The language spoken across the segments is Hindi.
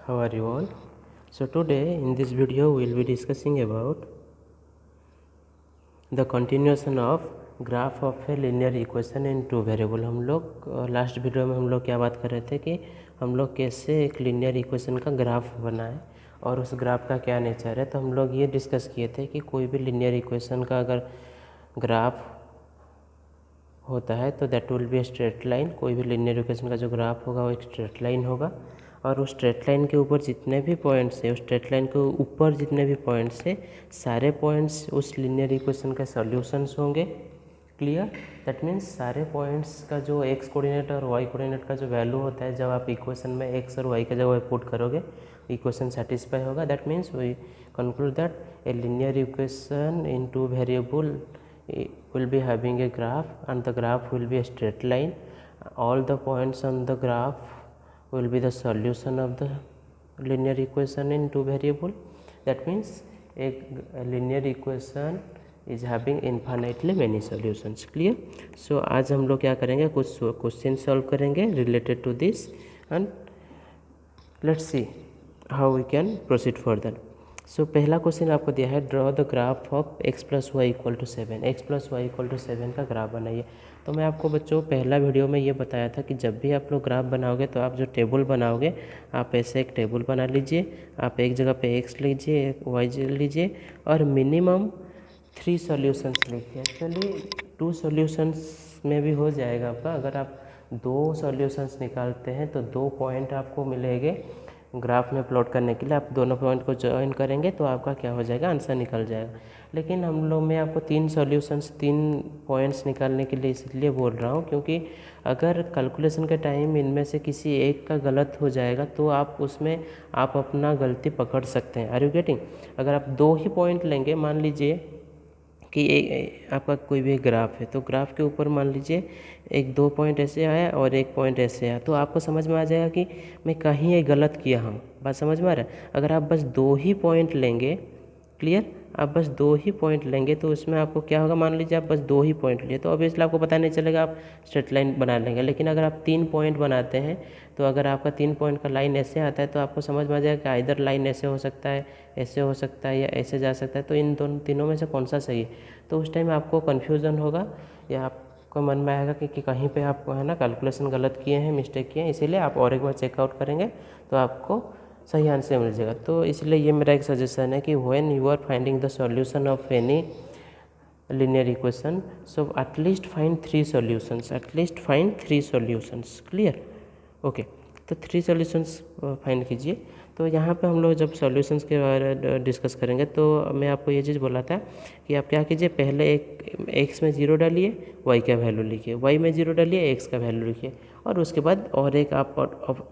How are you all? So today in this video we will be discussing about the continuation of graph of a linear equation in two variable। हम लोग लास्ट वीडियो में हम लोग क्या बात कर रहे थे कि हम लोग कैसे एक लिनियर इक्वेशन का ग्राफ बनाएं और उस ग्राफ का क्या नेचर है। तो हम लोग ये डिस्कस किए थे कि कोई भी लिनियर इक्वेशन का अगर ग्राफ होता है तो that will be a straight line. कोई भी लिनियर इक्वेशन का जो ग्राफ होगा वो एक स्ट्रेट लाइन होगा और उस स्ट्रेट लाइन के ऊपर जितने भी पॉइंट्स है, उस स्ट्रेट लाइन के ऊपर जितने भी पॉइंट्स है, सारे पॉइंट्स उस लिनियर इक्वेशन के सॉल्यूशंस होंगे। क्लियर? दैट मीन्स सारे पॉइंट्स का जो एक्स कोऑर्डिनेट और वाई कोऑर्डिनेट का जो वैल्यू होता है, जब आप इक्वेशन में एक्स और वाई का जगह पुट करोगे इक्वेशन सेटिस्फाई होगा। That means we conclude that a linear equation in two variable will be having a graph and the graph will be a straight line. All the points on the graph will be the solution of the linear equation in two variable. That means a linear equation is having infinitely many solutions. Clear? So आज हम लोग क्या करेंगे, कुछ क्वेश्चन सॉल्व करेंगे related to this and let's see how we can proceed further. So पहला क्वेश्चन आपको दिया है, draw the graph of x plus y equal to 7। X plus y equal to 7 का ग्राफ बनाइए। तो मैं आपको बच्चों पहला वीडियो में ये बताया था कि जब भी आप लोग ग्राफ बनाओगे तो आप जो टेबल बनाओगे, आप ऐसे एक टेबल बना लीजिए। आप एक जगह पे एक्स लीजिए, एक वाई लीजिए और मिनिमम 3 सॉल्यूशंस लिखिए। एक्चुअली 2 सॉल्यूशंस में भी हो जाएगा आपका। अगर आप 2 सॉल्यूशंस निकालते हैं तो 2 पॉइंट आपको मिलेंगे ग्राफ में प्लॉट करने के लिए। आप दोनों पॉइंट को ज्वाइन करेंगे तो आपका क्या हो जाएगा, आंसर निकल जाएगा। लेकिन हम लोग मैं आपको 3 सॉल्यूशंस 3 पॉइंट्स निकालने के लिए इसलिए बोल रहा हूँ क्योंकि अगर कैलकुलेशन के टाइम इनमें से किसी एक का गलत हो जाएगा तो आप उसमें आप अपना गलती पकड़ सकते हैं। Are you getting? अगर आप 2 ही पॉइंट लेंगे, मान लीजिए कि आपका कोई भी ग्राफ है तो ग्राफ के ऊपर मान लीजिए 1-2 पॉइंट ऐसे आया और 1 पॉइंट ऐसे आया, तो आपको समझ में आ जाएगा कि मैं कहीं ये गलत किया हूँ। बात समझ में आ रहा है? अगर आप बस 2 ही पॉइंट लेंगे, क्लियर, आप बस 2 ही पॉइंट लेंगे तो उसमें आपको क्या होगा, मान लीजिए आप बस 2 ही पॉइंट लिए तो ऑब्वियसली आपको पता नहीं चलेगा, आप स्ट्रेट लाइन बना लेंगे। लेकिन अगर आप 3 पॉइंट बनाते हैं तो अगर आपका 3 पॉइंट का लाइन ऐसे आता है तो आपको समझ में आ जाएगा कि इधर लाइन ऐसे हो सकता है, ऐसे हो सकता है या ऐसे जा सकता है, तो इन तीनों में से कौन सा सही है। तो उस टाइम आपको कन्फ्यूज़न होगा या आपको मन में आएगा कि कहीं पे आप है ना कैलकुलेशन गलत किए हैं, मिस्टेक किए हैं, इसीलिए आप और एक बार चेकआउट करेंगे तो आपको सही आंसर मिल जाएगा। तो इसलिए ये मेरा एक सजेशन है कि when you are finding the solution of any linear equation, so at least find 3 solutions, at least find 3 solutions. Clear? Okay, तो 3 सॉल्यूशंस फाइंड कीजिए। तो यहाँ पे हम लोग जब सॉल्यूशंस के बारे में डिस्कस करेंगे तो मैं आपको ये चीज़ बोला था कि आप क्या कीजिए, पहले एक एक्स में 0 डालिए, वाई का वैल्यू लिखिए, वाई में 0 डालिए, एक्स का वैल्यू लिखिए और उसके बाद और एक आप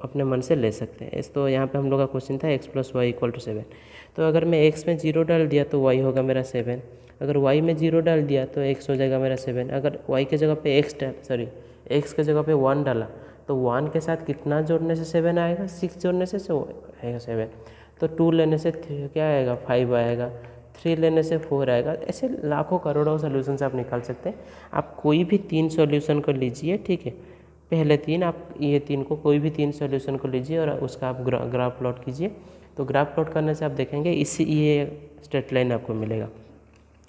अपने मन से ले सकते हैं। तो यहाँ पे हम लोग का क्वेश्चन था x plus y equal to 7। तो अगर मैं एक्स में 0 डाल दिया तो वाई होगा मेरा 7, अगर y में 0 डाल दिया तो x हो जाएगा मेरा 7। अगर y के जगह पे x के जगह पे 1 डाला तो 1 के साथ कितना जोड़ने से 7 आएगा, 6 जोड़ने से आएगा 7। तो 2 लेने से क्या आएगा, 5 आएगा, 3 लेने से 4 आएगा। ऐसे लाखों करोड़ों सोल्यूशन आप निकाल सकते हैं। आप कोई भी 3 सॉल्यूशन को लीजिए, ठीक है, पहले 3 आप ये 3 को कोई भी 3 सॉल्यूशन को लीजिए और उसका आप ग्राफ प्लॉट कीजिए। तो ग्राफ प्लॉट करने से आप देखेंगे इसी ये स्ट्रेट लाइन आपको मिलेगा।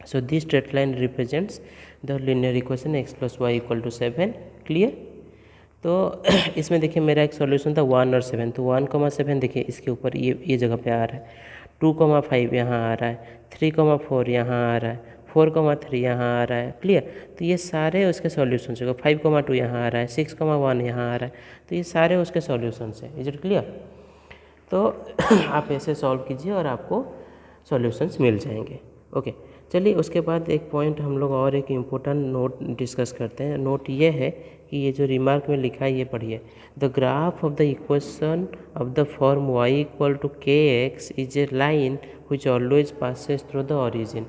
So this straight line represents the linear equation x plus y equal to 7. Clear? तो इसमें देखिए मेरा एक सॉल्यूशन था 1 और 7, तो 1,7 देखिए इसके ऊपर ये जगह पे आ रहा है, 2,5 यहाँ आ रहा है, 3,4 यहाँ आ रहा है, 4,3 यहाँ आ रहा है। क्लियर? तो ये सारे उसके सॉल्यूशंस है। 5,2 यहाँ आ रहा है, 6,1 यहाँ आ रहा है, तो ये सारे उसके सॉल्यूशंस हैं। Is it clear? तो आप ऐसे सॉल्व कीजिए और आपको सॉल्यूशंस मिल जाएंगे। ओके, चलिए उसके बाद एक पॉइंट हम लोग और एक इम्पोर्टेंट नोट डिस्कस करते हैं। नोट ये है कि ये जो रिमार्क में लिखा है ये पढ़िए, the graph of the equation of the form y equal to k x is a line which always passes through the origin.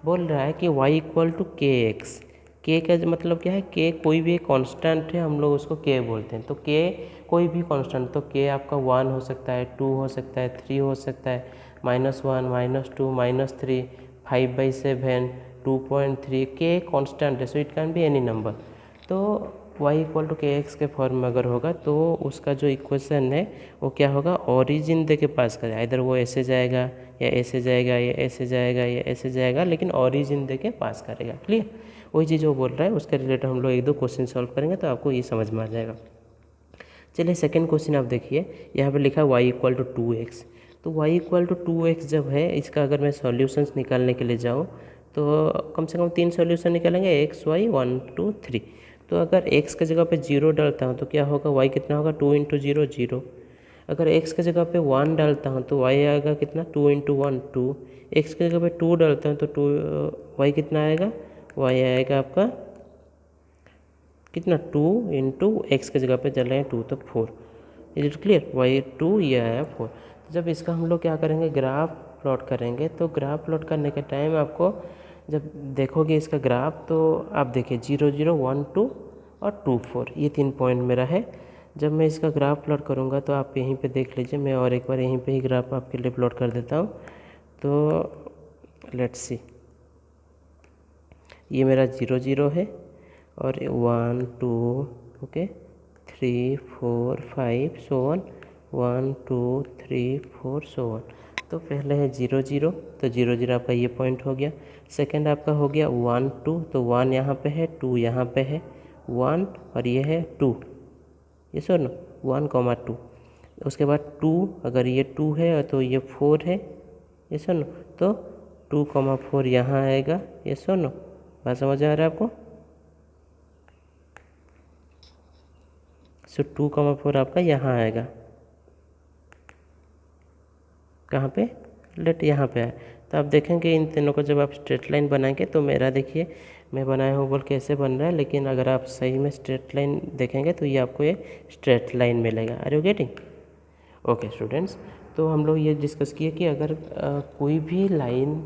बोल रहा है कि y equal to k x, k का मतलब क्या है, के कोई भी एक कांस्टेंट है, हम लोग उसको के बोलते हैं। तो के कोई भी कांस्टेंट, तो के आपका 1 हो सकता है, 2 हो सकता है, 3 हो सकता है, -1, -2, -3, 5/7, 2.3, के कांस्टेंट है, so it can be any number. तो y equal to k x के फॉर्म में अगर होगा तो उसका जो इक्वेशन है वो क्या होगा, ओरिजिन दे के पास करेगा। इधर वो ऐसे जाएगा या ऐसे जाएगा या ऐसे जाएगा या ऐसे जाएगा, लेकिन ओरिजिन दे के पास करेगा। क्लियर? वही चीज़ वो बोल रहा है, उसके रिलेटेड हम लोग 1-2 क्वेश्चन सॉल्व करेंगे तो आपको ये समझ में आ जाएगा। चलिए सेकंड क्वेश्चन आप देखिए, यहाँ पे लिखा y इक्वल टू 2x। तो y इक्वल टू 2x जब है, इसका अगर मैं सॉल्यूशंस निकालने के लिए जाऊँ तो कम से कम 3 सॉल्यूशन निकालेंगे, x y 1 2 3। तो अगर x की जगह पे 0 डालता हूँ तो क्या होगा, y कितना होगा, 2 इंटू 0 0। अगर x की जगह पे 1 डालता हूँ तो y आएगा कितना, 2 इंटू 1 2। x की जगह पे 2 डालता हूँ तो 2 y कितना आएगा, y आएगा आपका कितना, 2 इंटू एक्स की जगह पे चल रहे हैं 2 तो 4। Is it clear? वाई 2 ये आया 4। तो जब इसका हम लोग क्या करेंगे, ग्राफ प्लॉट करेंगे। तो ग्राफ प्लॉट करने के टाइम आपको जब देखोगे इसका ग्राफ तो आप देखिए 0 0 1 2 और 2 4, ये 3 पॉइंट मेरा है। जब मैं इसका ग्राफ प्लॉट करूँगा तो आप यहीं पे देख लीजिए, मैं और एक बार यहीं पे ही ग्राफ आपके लिए प्लॉट कर देता हूँ। तो लेट्स सी, ये मेरा 0 0 है और 1 2 ओके 3 4 5 सो 1 2 3 4 सो 1। तो पहले है 0 0, तो 0 0 आपका ये पॉइंट हो गया। सेकंड आपका हो गया 1 2, तो 1 यहाँ पे है, 2 यहाँ पे है, 1 और ये है 2, ये सुनो 1 कॉमा 2। उसके बाद 2, अगर ये 2 है तो ये 4 है, ये सुनो, तो 2 कॉमा 4 यहाँ आएगा, ये सुनो। बात समझ आ रहा है आपको? सो 2 कॉमा 4 आपका यहाँ आएगा, कहाँ पे, लेट यहाँ पे आए। तो आप देखेंगे इन तीनों को जब आप स्ट्रेट लाइन बनाएंगे तो मेरा देखिए मैं बनाया हूँ बोल कैसे बन रहा है, लेकिन अगर आप सही में स्ट्रेट लाइन देखेंगे तो ये आपको ये स्ट्रेट लाइन मिलेगा। Are you getting? Okay students, तो हम लोग ये डिस्कस किए कि अगर कोई भी लाइन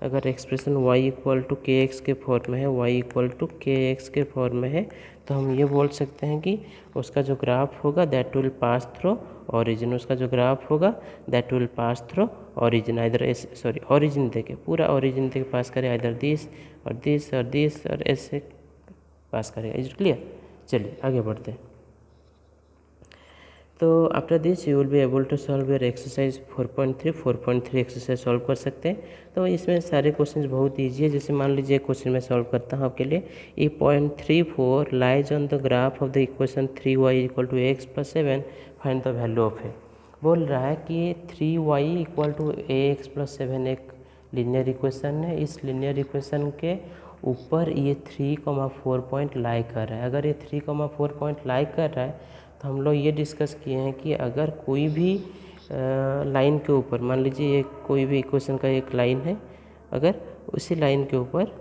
अगर expression y equal to k x के फॉर्म में है, y equal to k x के फॉर्म में है, तो हम ये बोल सकते हैं कि उसका जो ग्राफ होगा that will pass through origin. उसका जो ग्राफ होगा that will pass through origin, इधर सॉरी ऑरिजिन देके पूरा ऑरिजिन देके पास करे, इधर दिस और दिस और दिस और ऐसे पास करेगा। Is clear? चलिए आगे बढ़ते हैं। तो after this you will be able to solve your exercise 4.3 exercise solve कर सकते हैं। तो इसमें सारे क्वेश्चंस बहुत इजी है। जैसे मान लीजिए क्वेश्चन मैं सॉल्व करता हूँ आपके लिए, ई 0.34 lies on the graph of the equation 3y equal to x plus 7 find the value of a. बोल रहा है कि 3y equal to a x plus 7 एक लीनियर इक्वेशन है। इस लीनियर इक्वेशन के ऊपर ये 3,4 पॉइंट लाई कर रहा है। अगर ये 3,4 पॉइंट लाई कर रहा है तो हम लोग ये डिस्कस किए हैं कि अगर कोई भी लाइन के ऊपर, मान लीजिए ये कोई भी इक्वेशन का एक लाइन है, अगर उसी लाइन के ऊपर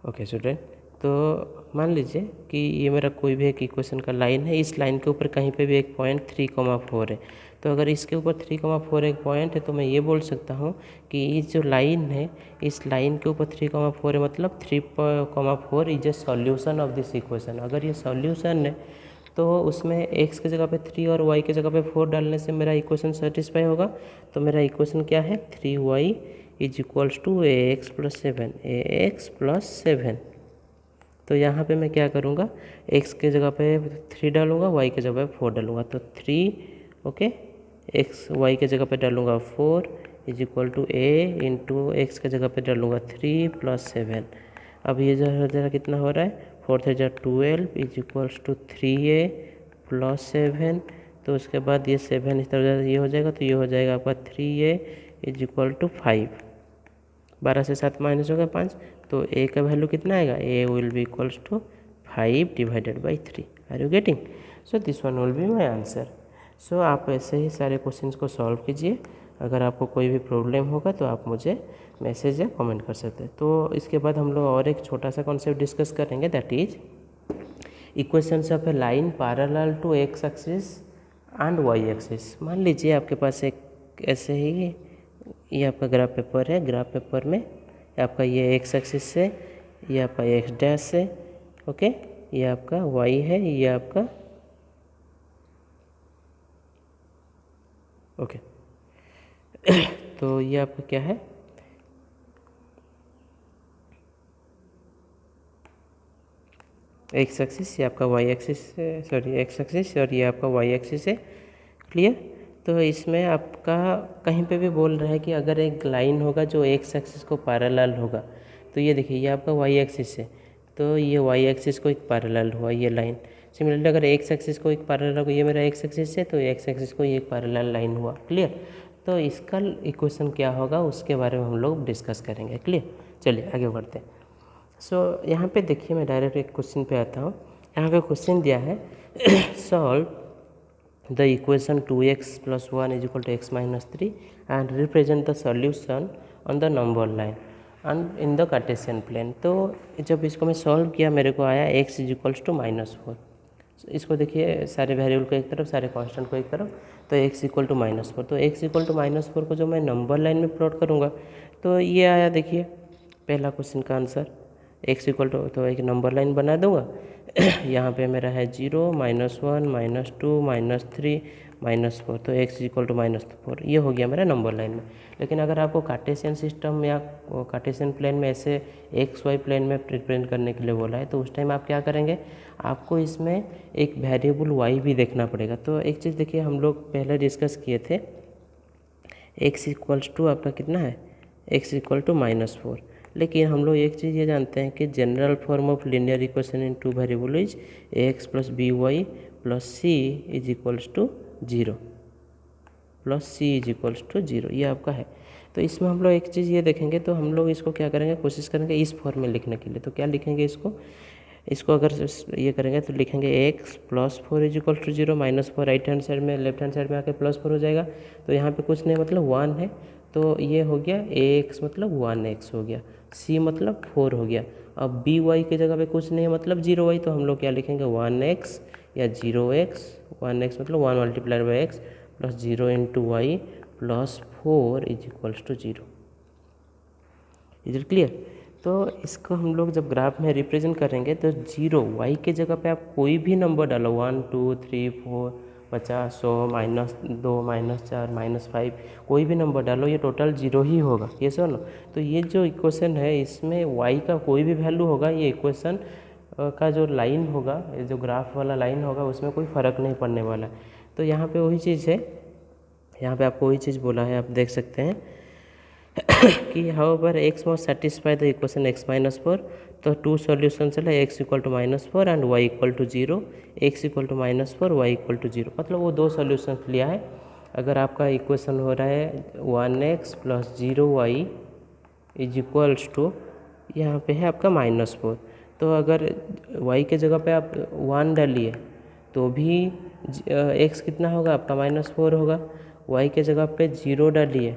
ओके स्टूडेंट, तो मान लीजिए कि ये मेरा कोई भी एक इक्वेशन का लाइन है, इस लाइन के ऊपर कहीं पे भी एक पॉइंट 3,4 है। तो अगर इसके ऊपर 3,4 एक पॉइंट है तो मैं ये बोल सकता हूँ कि ये जो लाइन है, इस लाइन के ऊपर 3,4 है, मतलब 3,4 is a solution of this equation. अगर ये सॉल्यूशन है तो उसमें x की जगह पे 3 और y की जगह पे 4 डालने से मेरा इक्वेशन सेटिस्फाई होगा। तो मेरा इक्वेशन क्या है, 3y is equals to a x plus 7। तो यहाँ पे मैं क्या करूँगा, x की जगह पे 3 डालूँगा, y की जगह पे 4 डालूँगा। तो 3 ओके एक्स y की जगह पे डालूँगा 4 is equal to a into x की जगह पे डालूँगा 3 प्लस 7। अब ये जरा कितना हो रहा है, 4 3 12 is equals to 3a plus 7। तो उसके बाद ये 7 इस तरह ये हो जाएगा, तो ये हो जाएगा आपका 3a इज इक्वल टू 5। 12 से 7 माइनस हो गया 5, तो a का वैल्यू कितना आएगा, a will be equals to 5 divided by 3। Are you getting? So this one will be my answer. सो आप ऐसे ही सारे क्वेश्चंस को सॉल्व कीजिए। अगर आपको कोई भी प्रॉब्लम होगा तो आप मुझे मैसेज या कमेंट कर सकते हैं। तो इसके बाद हम लोग और एक छोटा सा कॉन्सेप्ट डिस्कस करेंगे, that is equations of a line parallel to x axis and y axis. मान लीजिए आपके पास एक ऐसे ही ये आपका ग्राफ पेपर है, ग्राफ पेपर में आपका ये एक्स एक्सिस से, ये आपका एक्स डैश से, ओके, ये आपका वाई है, ये आपका ओके तो ये आपका क्या है, एक्स एक्सिस, ये आपका y axis, sorry x axis, और ये आपका वाई एक्सिस है। क्लियर। तो इसमें आपका कहीं पे भी बोल रहा है कि अगर एक लाइन होगा जो एक्स एक्सिस को पैरेलल होगा, तो ये देखिए ये आपका वाई एक्सिस है, तो ये वाई एक्सिस को एक पैरेलल हुआ ये लाइन। सिमिलरली अगर एक्स एक्सिस को एक पैरेलल होगा, ये मेरा एक्स एक्सिस है, तो एक्स एक्सिस को ये एक पैरेलल लाइन हुआ। क्लियर। तो इसका इक्वेशन क्या होगा उसके बारे में हम लोग डिस्कस करेंगे। क्लियर। चलिए आगे बढ़ते हैं। यहाँ पे देखिए मैं डायरेक्ट एक क्वेश्चन पे आता हूँ। यहाँ पे क्वेश्चन दिया है solve the equation 2x + 1 = x - 3 and represent the solution on the number line and in the Cartesian plane. तो जब इसको मैं सॉल्व किया मेरे को आया x = -4। इसको देखिए सारे वेरिएबल को एक तरफ, सारे कांस्टेंट को एक तरफ, तो x = -4। तो x = -4 को जो मैं नंबर लाइन में प्लॉट करूँगा तो ये आया, देखिए पहला क्वेश्चन का आंसर। x = तो एक नंबर लाइन बना दूंगा यहाँ पे मेरा है 0, -1, -2, -3, -4, तो x = -4, ये हो गया मेरा नंबर लाइन में। लेकिन अगर आपको कार्टेशियन सिस्टम या कार्टेशियन प्लेन में ऐसे एक्स वाई प्लेन में रिप्रेजेंट करने के लिए बोला है, तो उस टाइम आप क्या करेंगे, आपको इसमें एक वेरिएबल y भी देखना पड़ेगा। तो एक चीज़ देखिए, हम लोग पहले डिस्कस किए थे x = आपका कितना है, x = -4। लेकिन हम लोग एक चीज़ ये जानते हैं कि general form of linear equation in two variable is ax + by + c = 0 + c = 0, ये आपका है। तो इसमें हम लोग एक चीज़ ये देखेंगे, तो हम लोग इसको क्या करेंगे, कोशिश करेंगे इस फॉर्म में लिखने के लिए। तो क्या लिखेंगे इसको अगर ये करेंगे तो लिखेंगे x + 4 = 0, -4 राइट हैंड साइड में, लेफ्ट हैंड साइड में आके +4 हो जाएगा। तो यहाँ पे कुछ नहीं, मतलब 1 है, तो ये हो गया ax मतलब 1x हो गया, c मतलब 4 हो गया। अब by के जगह पे कुछ नहीं है मतलब 0y, तो हम लोग क्या लिखेंगे 1x या 0x, 1x मतलब 1 × x + 0 × y + 4 = 0। Is it clear. तो इसको हम लोग जब ग्राफ में रिप्रेजेंट करेंगे तो 0 y के जगह पे आप कोई भी नंबर डालो, 1, 2, 3, 4, 50, 100, -2, -4, -5, कोई भी नंबर डालो, ये टोटल 0 ही होगा, ये सुनो। तो ये जो इक्वेशन है इसमें y का कोई भी वैल्यू होगा, ये इक्वेशन का जो लाइन होगा, जो ग्राफ वाला लाइन होगा, उसमें कोई फ़र्क नहीं पड़ने वाला। तो यहाँ पे वही चीज़ है, यहाँ पे आपको वही चीज़ बोला है, आप देख सकते हैं कि however x must satisfy the equation x - 4, तो टू सॉल्यूशंस है, x = -4 and y = 0, x = -4, y = 0, मतलब वो दो सॉल्यूशंस लिया है। अगर आपका इक्वेशन हो रहा है 1x + 0y = यहाँ पे है आपका -4, तो अगर y के जगह पे आप 1 डालिए तो भी x कितना होगा आपका -4 होगा, y के जगह पे 0 डालिए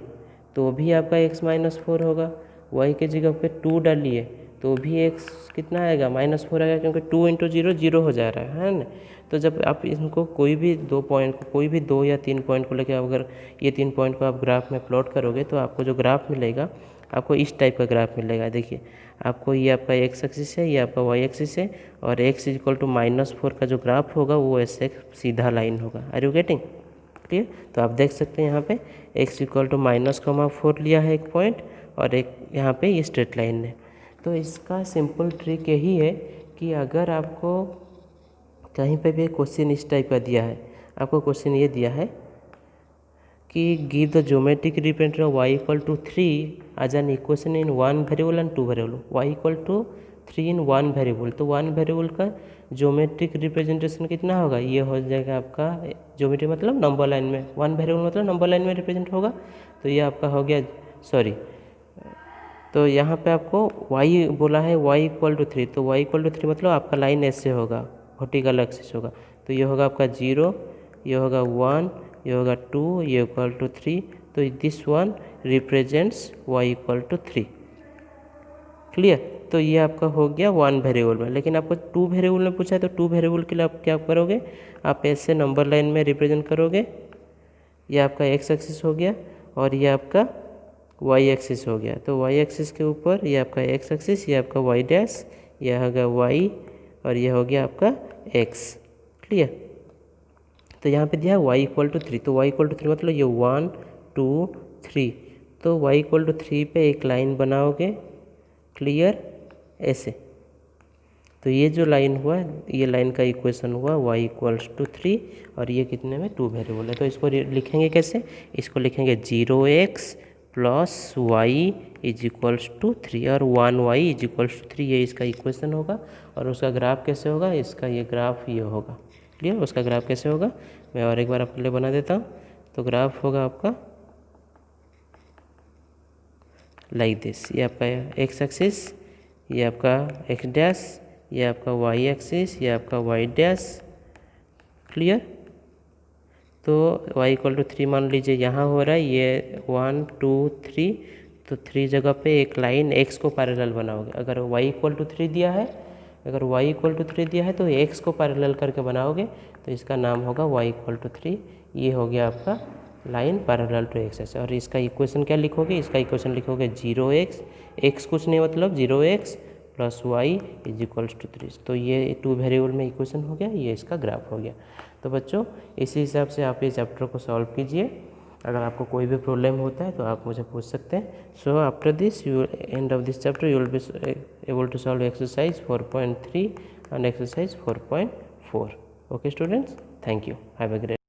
तो भी आपका x -4 होगा, y के जगह पे 2 डालिए तो भी x कितना आएगा -4 आएगा, क्योंकि 2 × 0 0 हो जा रहा है ना। तो जब आप इनको कोई भी दो पॉइंट को, कोई भी 2 या 3 पॉइंट को लेकर अगर ये 3 पॉइंट को आप ग्राफ में प्लॉट करोगे तो आपको जो ग्राफ मिलेगा, आपको इस टाइप का ग्राफ मिलेगा। देखिए आपको ये आपका x एक्सिस है, ये आपका y एक्सिस है, और x = -4 का जो ग्राफ होगा वो ऐसे सीधा लाइन होगा। Are you getting clear. तो आप देख सकते हैं यहाँ पे x = -4 लिया है एक पॉइंट, और एक यहाँ पे ये स्ट्रेट लाइन है। तो इसका सिंपल ट्रिक यही है कि अगर आपको कहीं पे भी क्वेश्चन इस टाइप का दिया है, आपको क्वेश्चन ये दिया है कि give the geometric representation of y = 3 as an equation in 1 variable and 2 variable, y = 3 in 1 variable, तो 1 वेरिएबल का ज्योमेट्रिक रिप्रेजेंटेशन कितना होगा, ये हो जाएगा आपका, ज्योमेट्री मतलब नंबर लाइन में, 1 वेरिएबल मतलब नंबर लाइन में रिप्रेजेंट होगा, तो ये आपका हो गया, सॉरी, तो यहाँ पे आपको y बोला है y = 3, तो y = 3 मतलब आपका लाइन ऐसे होगा, वर्टिकल एक्सिस होगा, तो ये होगा आपका 0, ये होगा 1, ये होगा 2, ये = 3, तो this one represents y = 3। Clear. तो ये आपका हो गया 1 वेरिएबल में। लेकिन आपको 2 वेरिएबल में पूछा है, तो 2 वेरिएबल के लिए आप क्या करोगे, आप ऐसे नंबर लाइन में रिप्रेजेंट करोगे, ये आपका x एक्सिस हो गया और ये आपका y एक्सिस हो गया। तो y एक्सिस के ऊपर ये आपका x एक्सिस, ये आपका y', यह होगा y और ये हो गया आपका x। क्लियर। तो यहाँ पे दिया y = 3, तो y = 3 मतलब ये 1, 2, 3, तो y = 3 पे एक लाइन बनाओगे, क्लियर, ऐसे। तो ये जो लाइन हुआ, ये लाइन का इक्वेशन हुआ y = 3 और ये कितने में 2 वेरिएबल है। तो इसको लिखेंगे कैसे, इसको लिखेंगे 0x + y = 3 और 1y = 3, ये इसका इक्वेशन होगा। और उसका ग्राफ कैसे होगा, इसका ये ग्राफ ये होगा। क्लियर, उसका ग्राफ कैसे होगा मैं और एक बार आपके लिए बना देता हूँ। तो ग्राफ होगा आपका लाइक दिस, ये आपका एक्स एक्सिस, ये आपका एक्स डैश, ये आपका वाई एक्सिस, ये आपका वाई डैश। क्लियर, तो y = 3 मान लीजिए यहाँ हो रहा है, ये 1 2 3, तो 3 जगह पे एक लाइन x को पैरेलल बनाओगे। अगर y = 3 दिया है, अगर y = 3 दिया है तो x को पैरेलल करके बनाओगे, तो इसका नाम होगा y = 3। ये हो गया आपका लाइन पैरेलल टू एक्स। और इसका इक्वेशन क्या लिखोगे, इसका इक्वेशन लिखोगे 0x, x कुछ नहीं मतलब 0x + y = 3। तो ये 2 वेरिएबल में इक्वेशन हो गया, ये इसका ग्राफ हो गया। तो बच्चों इसी हिसाब से आप ये चैप्टर को सॉल्व कीजिए। अगर आपको कोई भी प्रॉब्लम होता है तो आप मुझे पूछ सकते हैं। So after this end of this chapter you will be able to solve exercise 4.3 and exercise 4.4. Okay students, thank you, have a great